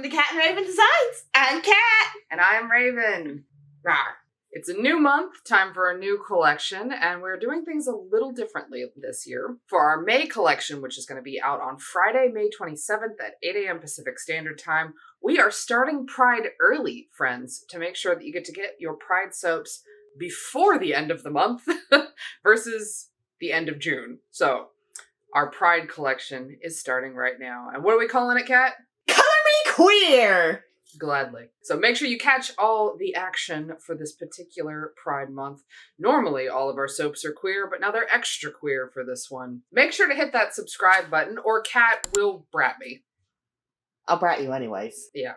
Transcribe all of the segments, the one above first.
to Cat and Raven Designs. I'm Cat. And I'm Raven. Rawr. It's a new month, time for a new collection, and we're doing things a little differently this year. For our May collection, which is going to be out on Friday, May 27th at 8 a.m. Pacific Standard Time, we are starting Pride early, friends, to make sure that you get to get your Pride soaps before the end of the month versus the end of June. So, our Pride collection is starting right now. And what are we calling it, Kat? Color me queer! Gladly. So make sure you catch all the action for this particular Pride Month. Normally, all of our soaps are queer, but now they're extra queer for this one. Make sure to hit that subscribe button, or Kat will brat me. I'll brat you anyways. Yeah.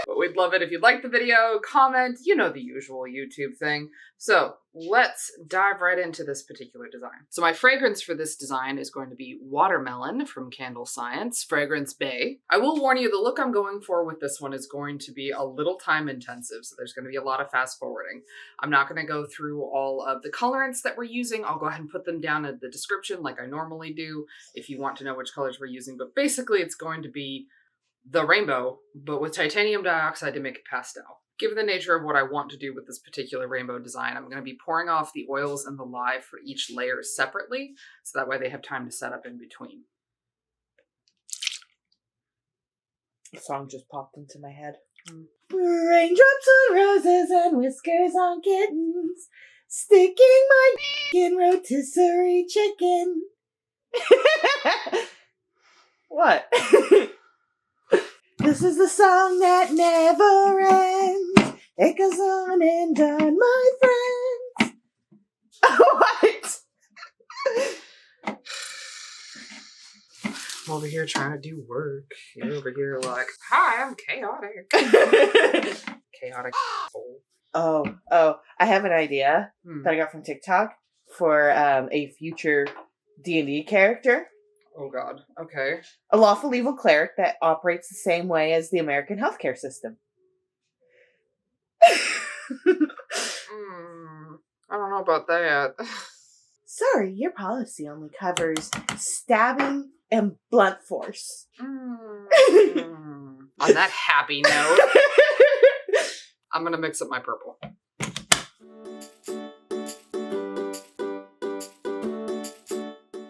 But we'd love it if you'd like the video, comment, you know the usual YouTube thing. So let's dive right into this particular design. So my fragrance for this design is going to be Watermelon from Candle Science, Fragrance Bay. I will warn you, the look I'm going for with this one is going to be a little time intensive, so there's going to be a lot of fast forwarding. I'm not going to go through all of the colorants that we're using. I'll go ahead and put them down in the description like I normally do if you want to know which colors we're using, but basically it's going to be the rainbow, but with titanium dioxide to make it pastel. Given the nature of what I want to do with this particular rainbow design, I'm going to be pouring off the oils and the lye for each layer separately, so that way they have time to set up in between. The song just popped into my head. Raindrops on roses and whiskers on kittens, sticking my in rotisserie chicken. What? This is the song that never ends. It goes on and on, my friends. What? I'm over here trying to do work. You're over here like, hi, I'm chaotic. Chaotic soul. Oh, I have an idea that I got from TikTok for a future D&D character. Oh god, okay. A lawful evil cleric that operates the same way as the American healthcare system. I don't know about that. Sorry, your policy only covers stabbing and blunt force. On that happy note, I'm gonna mix up my purple.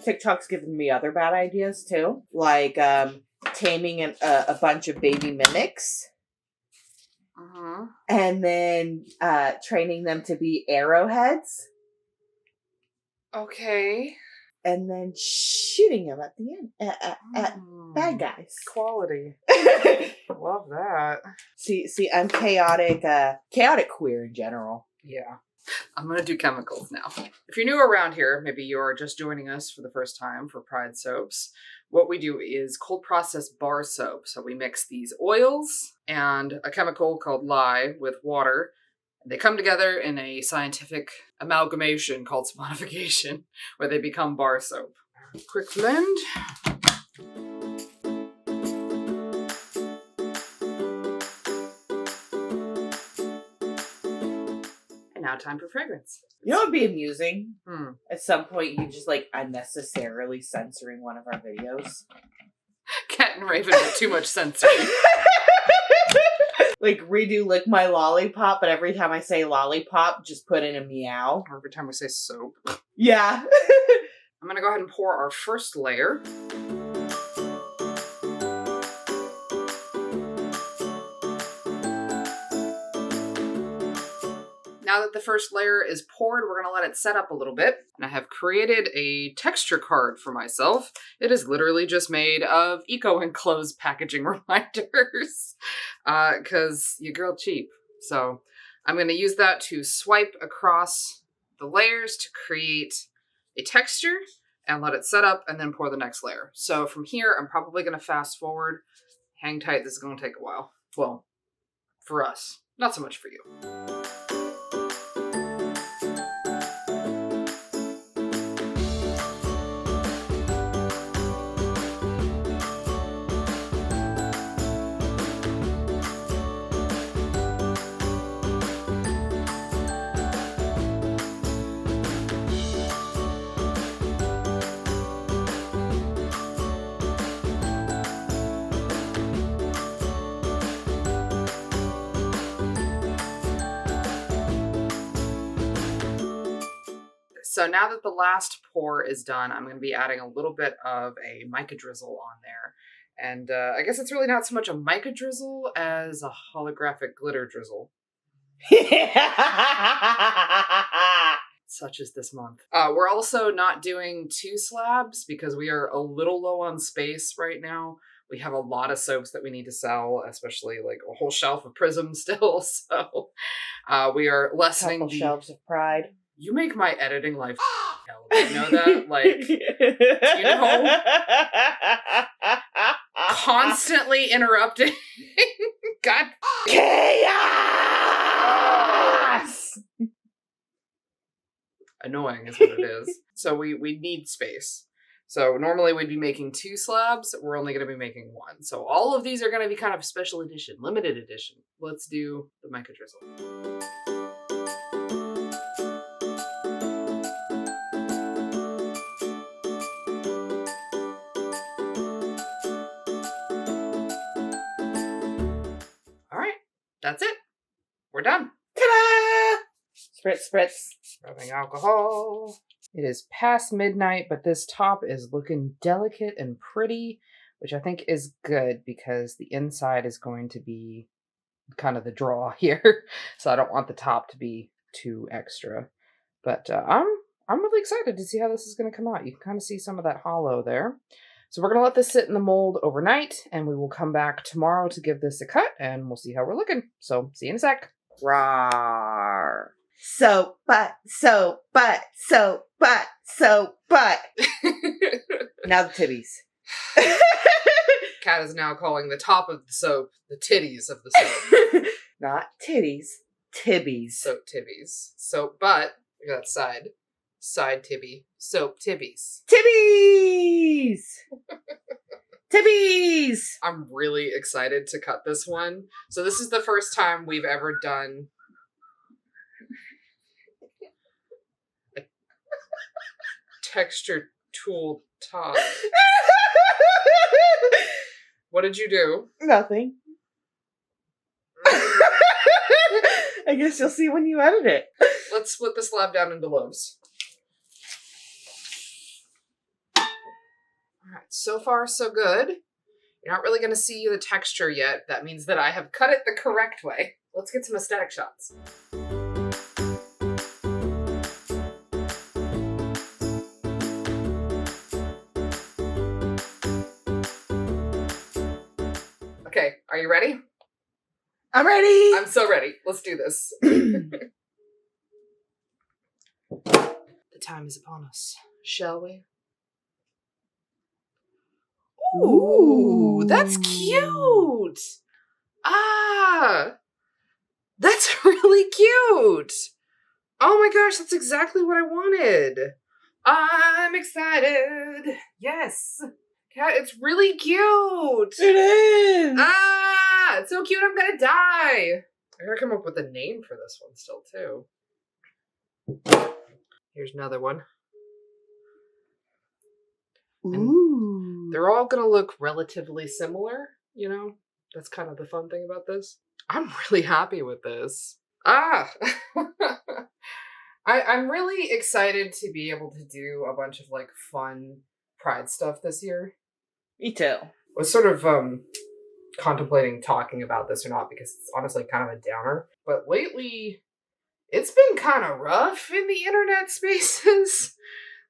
TikTok's given me other bad ideas too, like taming a bunch of baby mimics, and then training them to be arrowheads. Okay. And then shooting them at the end at bad guys. Quality. Love that. See, I'm chaotic queer in general. Yeah. I'm going to do chemicals now. If you're new around here, maybe you're just joining us for the first time for Pride Soaps, what we do is cold process bar soap. So we mix these oils and a chemical called lye with water. They come together in a scientific amalgamation called saponification, where they become bar soap. Quick blend. Now time for fragrance. You know what would be amusing? At some point you just like unnecessarily censoring one of our videos. Cat and Raven with too much censoring. Like redo Lick My Lollipop, but every time I say lollipop, just put in a meow. Or every time we say soap. Yeah. I'm gonna go ahead and pour our first layer. Now that the first layer is poured, we're going to let it set up a little bit. And I have created a texture card for myself. It is literally just made of eco-enclosed packaging reminders. Because your girl cheap. So I'm going to use that to swipe across the layers to create a texture and let it set up and then pour the next layer. So from here, I'm probably going to fast forward. Hang tight, this is going to take a while. Well, for us. Not so much for you. So now that the last pour is done, I'm going to be adding a little bit of a mica drizzle on there. And I guess it's really not so much a mica drizzle as a holographic glitter drizzle. Such as this month. We're also not doing 2 slabs because we are a little low on space right now. We have a lot of soaps that we need to sell, especially like a whole shelf of prisms still. So we are lessening the shelves of pride. You make my editing life hell. Do you know that? Like, do you know? Constantly interrupting. God. Chaos! Annoying is what it is. So we need space. So normally we'd be making 2 slabs. We're only going to be making 1. So all of these are going to be kind of special edition, limited edition. Let's do the mica drizzle. All right, that's it. We're done. Ta-da! Spritz, spritz. Rubbing alcohol. It is past midnight, but this top is looking delicate and pretty, which I think is good because the inside is going to be kind of the draw here. So I don't want the top to be too extra. But I'm really excited to see how this is going to come out. You can kind of see some of that hollow there. So we're going to let this sit in the mold overnight, and we will come back tomorrow to give this a cut, and we'll see how we're looking. So see you in a sec. Rawr. So, but. Now the titties. Kat is now calling the top of the soap the titties of the soap. Not titties, tibbies. Soap tibbies. Soap butt. Look at that side. Side tibby. Soap tibbies. Tibbies! Tibbies! I'm really excited to cut this one. So this is the first time we've ever done a textured tool top. What did you do? Nothing. I guess you'll see when you edit it. Let's split the slab down into lobes. Alright, so far so good. You're not really going to see the texture yet. That means that I have cut it the correct way. Let's get some aesthetic shots. Okay, are you ready? I'm ready! I'm so ready. Let's do this. The time is upon us, shall we? Ooh, that's cute! Ah! That's really cute! Oh my gosh, that's exactly what I wanted! I'm excited! Yes! Kat, it's really cute! It is! Ah! It's so cute, I'm gonna die! I gotta come up with a name for this one still, too. Here's another one. Ooh. They're all gonna look relatively similar, you know? That's kind of the fun thing about this. I'm really happy with this. Ah! I'm really excited to be able to do a bunch of, like, fun Pride stuff this year. Me too. I was sort of, contemplating talking about this or not because it's honestly kind of a downer. But lately, it's been kind of rough in the internet spaces.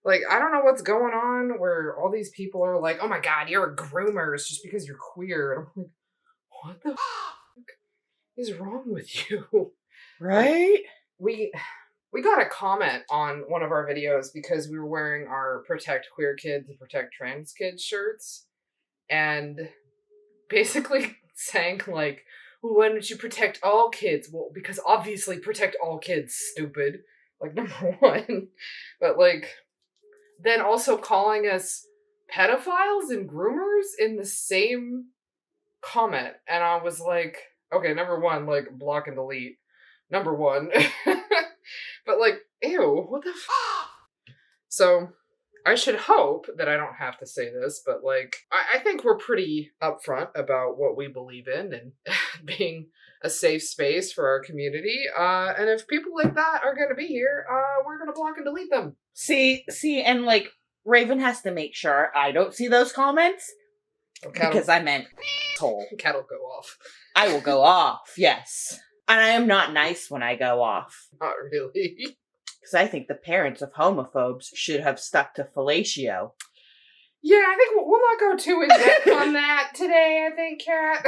Like, I don't know what's going on where all these people are like, oh my god, you're a groomer just because you're queer. And I'm like, what the fuck is wrong with you? Right? We got a comment on one of our videos because we were wearing our Protect Queer Kids and Protect Trans Kids shirts. And basically saying like, well, why don't you protect all kids? Well, because obviously protect all kids, stupid. Like, number one. But like, then also calling us pedophiles and groomers in the same comment. And I was like, okay, number one, like, block and delete. Number one. But like, ew, what the f***? So, I should hope that I don't have to say this, but like, I think we're pretty upfront about what we believe in and being a safe space for our community. And if people like that are going to be here, we're going to block and delete them. See, and like, Raven has to make sure I don't see those comments because I meant asshole. Cat'll go off. I will go off, yes. And I am not nice when I go off. Not really. Because I think the parents of homophobes should have stuck to fellatio. Yeah, I think we'll not go too in depth on that today, I think, Kat.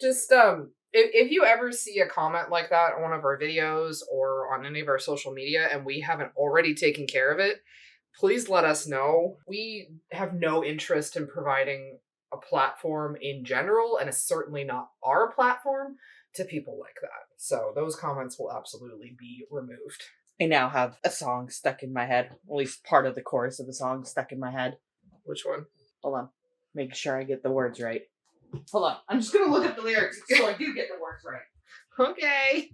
Just, if you ever see a comment like that on one of our videos or on any of our social media and we haven't already taken care of it, please let us know. We have no interest in providing a platform in general, and it's certainly not our platform, to people like that. So those comments will absolutely be removed. I now have a song stuck in my head. At least part of the chorus of the song stuck in my head. Which one? Hold on. Make sure I get the words right. Hold on. I'm just going to look at the lyrics so I do get the words right. Okay.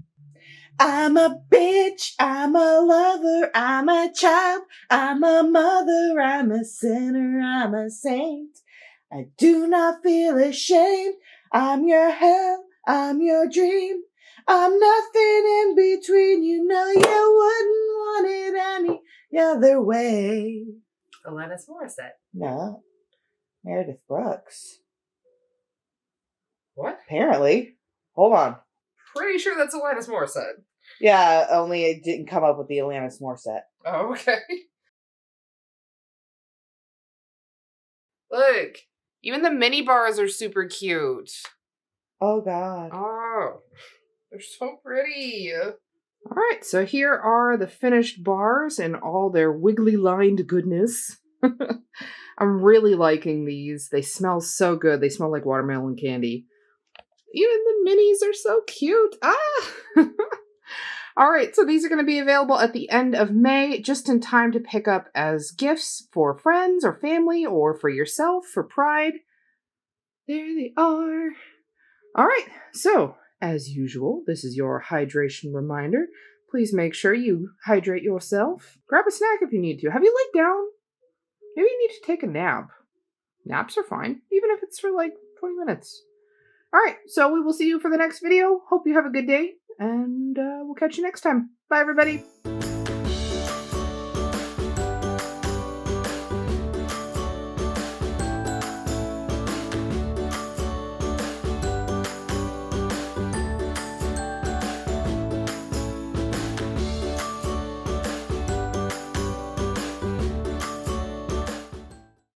I'm a bitch. I'm a lover. I'm a child. I'm a mother. I'm a sinner. I'm a saint. I do not feel ashamed. I'm your hell. I'm your dream. I'm nothing in between. You know you wouldn't want it any other way. Alanis Morissette. No. Meredith Brooks. What? Apparently. Hold on. Pretty sure that's Alanis Morissette. Yeah, only it didn't come up with the Alanis Morissette. Oh, okay. Look. Even the mini bars are super cute. Oh, God. Oh, they're so pretty. All right, so here are the finished bars in all their wiggly lined goodness. I'm really liking these. They smell so good. They smell like watermelon candy. Even the minis are so cute. Ah! All right, so these are going to be available at the end of May, just in time to pick up as gifts for friends or family or for yourself for Pride. There they are. All right, so as usual, this is your hydration reminder. Please make sure you hydrate yourself. Grab a snack if you need to. Have you laid down? Maybe you need to take a nap. Naps are fine, even if it's for like 20 minutes. All right, so we will see you for the next video. Hope you have a good day, and we'll catch you next time. Bye, everybody.